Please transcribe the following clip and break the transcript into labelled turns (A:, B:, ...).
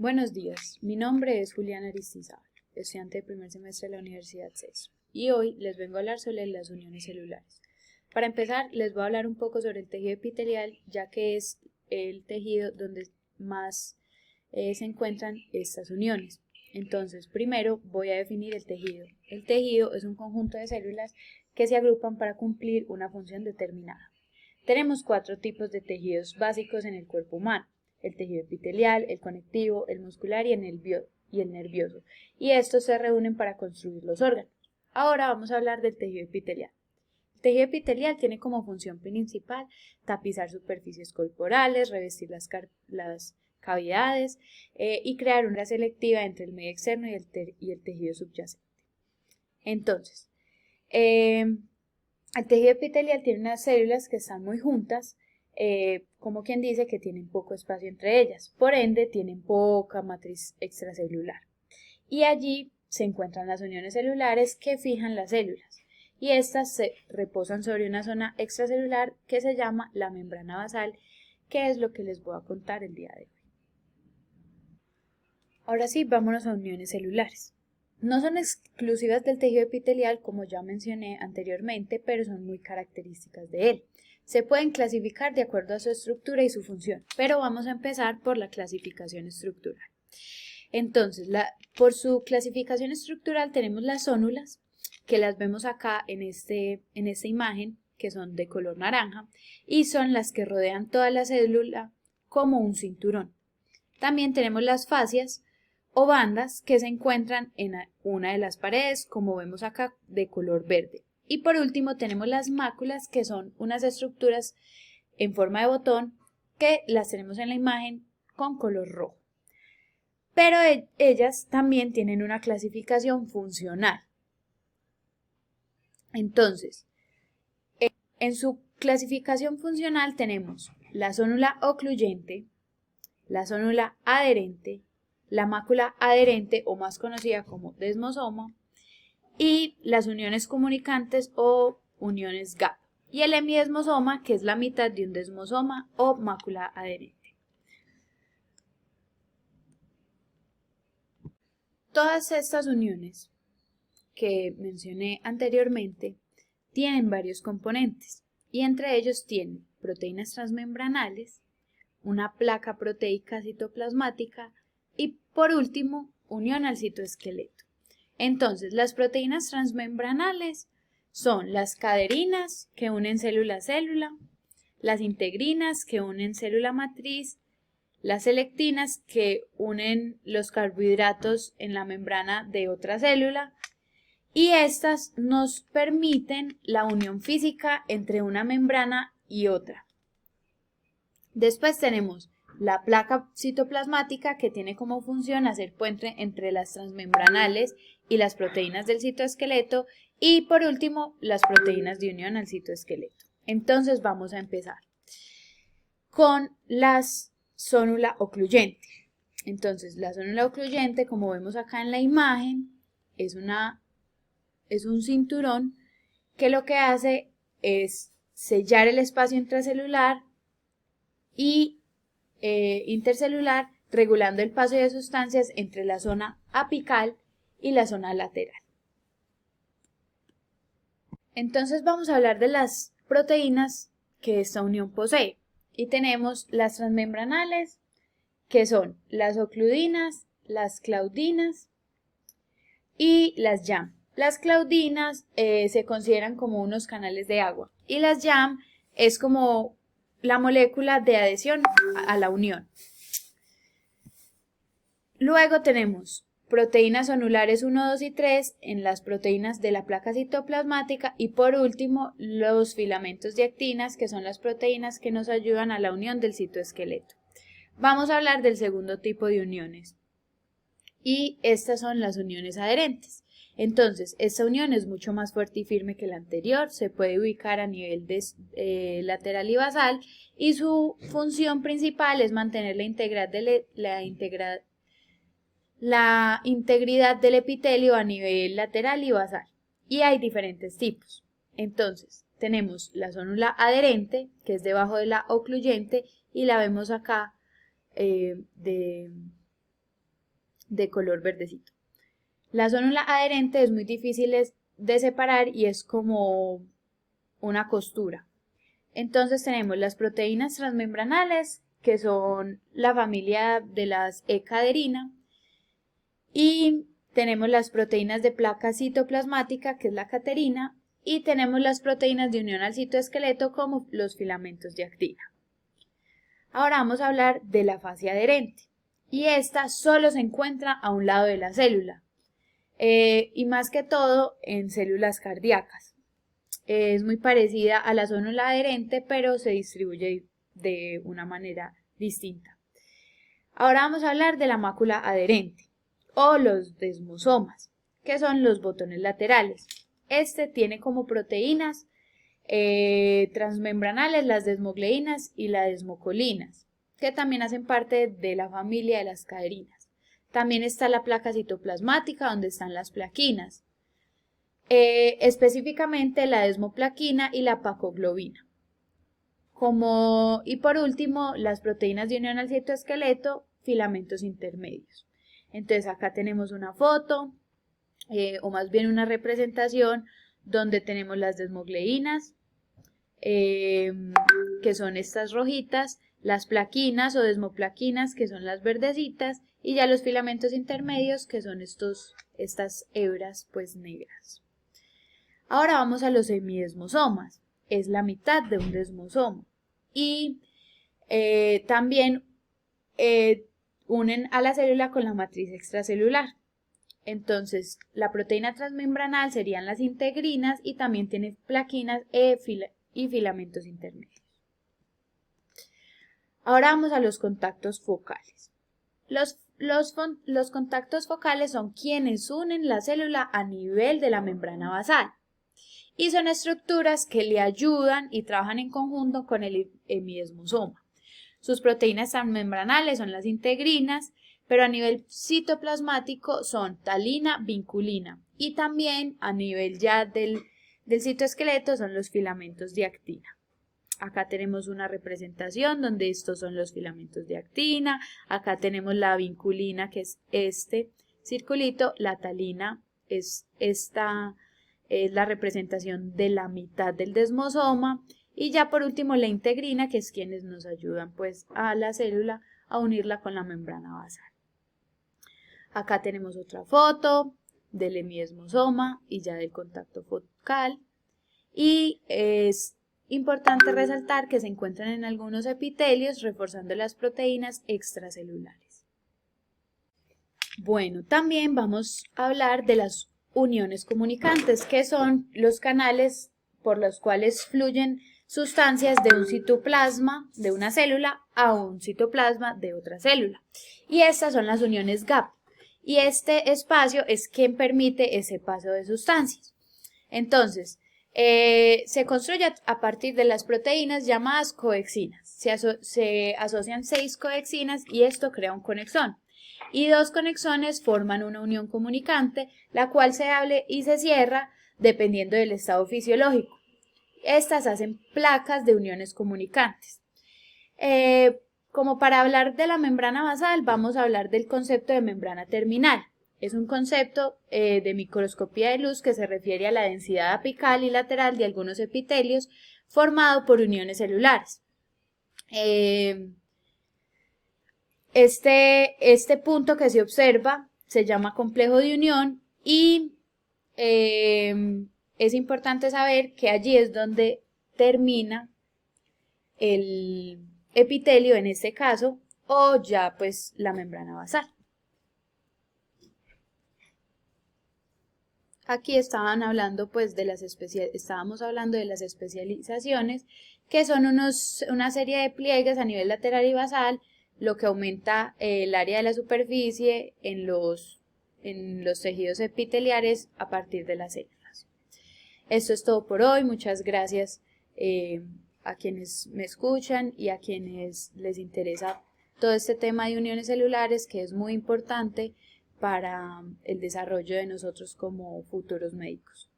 A: Buenos días, mi nombre es Juliana Aristizábal, estudiante de primer semestre de la Universidad CESO, y hoy les vengo a hablar sobre las uniones celulares. Para empezar, les voy a hablar un poco sobre el tejido epitelial, ya que es el tejido donde más se encuentran estas uniones. Entonces, primero voy a definir el tejido. El tejido es un conjunto de células que se agrupan para cumplir una función determinada. Tenemos 4 tipos de tejidos básicos en el cuerpo humano: el tejido epitelial, el conectivo, el muscular y el nervioso, y estos se reúnen para construir los órganos. Ahora vamos a hablar del tejido epitelial. El tejido epitelial tiene como función principal tapizar superficies corporales, revestir las cavidades y crear una selectiva entre el medio externo y el tejido subyacente. Entonces, el tejido epitelial tiene unas células que están muy juntas, como quien dice que tienen poco espacio entre ellas, por ende tienen poca matriz extracelular. Y allí se encuentran las uniones celulares que fijan las células, y estas se reposan sobre una zona extracelular que se llama la membrana basal, que es lo que les voy a contar el día de hoy. Ahora sí, vámonos a uniones celulares. No son exclusivas del tejido epitelial, como ya mencioné anteriormente, pero son muy características de él. Se pueden clasificar de acuerdo a su estructura y su función, pero vamos a empezar por la clasificación estructural. Entonces, por su clasificación estructural tenemos las zónulas, que las vemos acá en esta imagen, que son de color naranja, y son las que rodean toda la célula como un cinturón. También tenemos las fascias o bandas que se encuentran en una de las paredes, como vemos acá, de color verde. Y por último tenemos las máculas, que son unas estructuras en forma de botón que las tenemos en la imagen con color rojo. Pero ellas también tienen una clasificación funcional. Entonces, en su clasificación funcional tenemos la zónula ocluyente, la zónula adherente, la mácula adherente o más conocida como desmosoma, y las uniones comunicantes o uniones gap, y el hemidesmosoma, que es la mitad de un desmosoma o mácula adherente. Todas estas uniones que mencioné anteriormente tienen varios componentes, y entre ellos tienen proteínas transmembranales, una placa proteica citoplasmática y, por último, unión al citoesqueleto. Entonces, las proteínas transmembranales son las caderinas, que unen célula a célula, las integrinas, que unen célula matriz, las selectinas, que unen los carbohidratos en la membrana de otra célula, y estas nos permiten la unión física entre una membrana y otra. Después tenemos la placa citoplasmática, que tiene como función hacer puente entre las transmembranales y las proteínas del citoesqueleto, y por último las proteínas de unión al citoesqueleto. Entonces vamos a empezar con la zónula ocluyente. Entonces la zónula ocluyente, como vemos acá en la imagen, es un cinturón que lo que hace es sellar el espacio intracelular y intercelular, regulando el paso de sustancias entre la zona apical y la zona lateral. Entonces vamos a hablar de las proteínas que esta unión posee, y tenemos las transmembranales, que son las ocludinas, las claudinas y las YAM. Las claudinas se consideran como unos canales de agua, y las YAM es como la molécula de adhesión a la unión. Luego tenemos proteínas zonulares 1, 2 y 3 en las proteínas de la placa citoplasmática, y por último los filamentos de actinas, que son las proteínas que nos ayudan a la unión del citoesqueleto. Vamos a hablar del segundo tipo de uniones, y estas son las uniones adherentes. Entonces, esta unión es mucho más fuerte y firme que la anterior, se puede ubicar a nivel lateral y basal, y su función principal es mantener la integridad del epitelio a nivel lateral y basal. Y hay diferentes tipos. Entonces, tenemos la zónula adherente, que es debajo de la ocluyente, y la vemos acá de color verdecito. La célula adherente es muy difícil de separar y es como una costura. Entonces tenemos las proteínas transmembranales, que son la familia de las E-caderina, y tenemos las proteínas de placa citoplasmática, que es la caterina, y tenemos las proteínas de unión al citoesqueleto, como los filamentos de actina. Ahora vamos a hablar de la fase adherente, y esta solo se encuentra a un lado de la célula, y más que todo en células cardíacas. Es muy parecida a la célula adherente, pero se distribuye de una manera distinta. Ahora vamos a hablar de la mácula adherente o los desmosomas, que son los botones laterales. Este tiene como proteínas transmembranales las desmogleínas y las desmocolinas, que también hacen parte de la familia de las caderinas. También está la placa citoplasmática, donde están las plaquinas. Específicamente la desmoplaquina y la pacoglobina. Y por último, las proteínas de unión al citoesqueleto, filamentos intermedios. Entonces acá tenemos una foto, o más bien una representación, donde tenemos las desmogleínas, que son estas rojitas, las plaquinas o desmoplaquinas, que son las verdecitas, y ya los filamentos intermedios, que son estas hebras pues negras. Ahora vamos a los semidesmosomas. Es la mitad de un desmosoma. Y también unen a la célula con la matriz extracelular. Entonces, la proteína transmembranal serían las integrinas y también tiene plaquinas y filamentos intermedios. Ahora vamos a los contactos focales. Los contactos focales son quienes unen la célula a nivel de la membrana basal. Y son estructuras que le ayudan y trabajan en conjunto con el hemidesmosoma. Sus proteínas transmembranales son las integrinas, pero a nivel citoplasmático son talina, vinculina, y también a nivel ya del citoesqueleto son los filamentos de actina. Acá tenemos una representación donde estos son los filamentos de actina, acá tenemos la vinculina, que es este circulito, la talina es la representación de la mitad del desmosoma, y ya por último la integrina, que es quienes nos ayudan pues a la célula a unirla con la membrana basal. Acá tenemos otra foto del hemidesmosoma y ya del contacto focal, y es importante resaltar que se encuentran en algunos epitelios, reforzando las proteínas extracelulares. Bueno, también vamos a hablar de las uniones comunicantes, que son los canales por los cuales fluyen sustancias de un citoplasma de una célula a un citoplasma de otra célula. Y estas son las uniones gap. Y este espacio es quien permite ese paso de sustancias. Entonces, se construye a partir de las proteínas llamadas coexinas. Se asocian 6 coexinas y esto crea un conexón. Y 2 conexones forman una unión comunicante, la cual se abre y se cierra dependiendo del estado fisiológico. Estas hacen placas de uniones comunicantes. Como para hablar de la membrana basal, vamos a hablar del concepto de membrana terminal. Es un concepto de microscopía de luz que se refiere a la densidad apical y lateral de algunos epitelios formado por uniones celulares. Este punto que se observa se llama complejo de unión y es importante saber que allí es donde termina el epitelio en este caso, o ya pues la membrana basal. Aquí estaban hablando pues estábamos hablando de las especializaciones, que son una serie de pliegues a nivel lateral y basal, lo que aumenta el área de la superficie en los tejidos epiteliares a partir de las células. Esto es todo por hoy. Muchas gracias a quienes me escuchan y a quienes les interesa todo este tema de uniones celulares, que es muy importante para el desarrollo de nosotros como futuros médicos.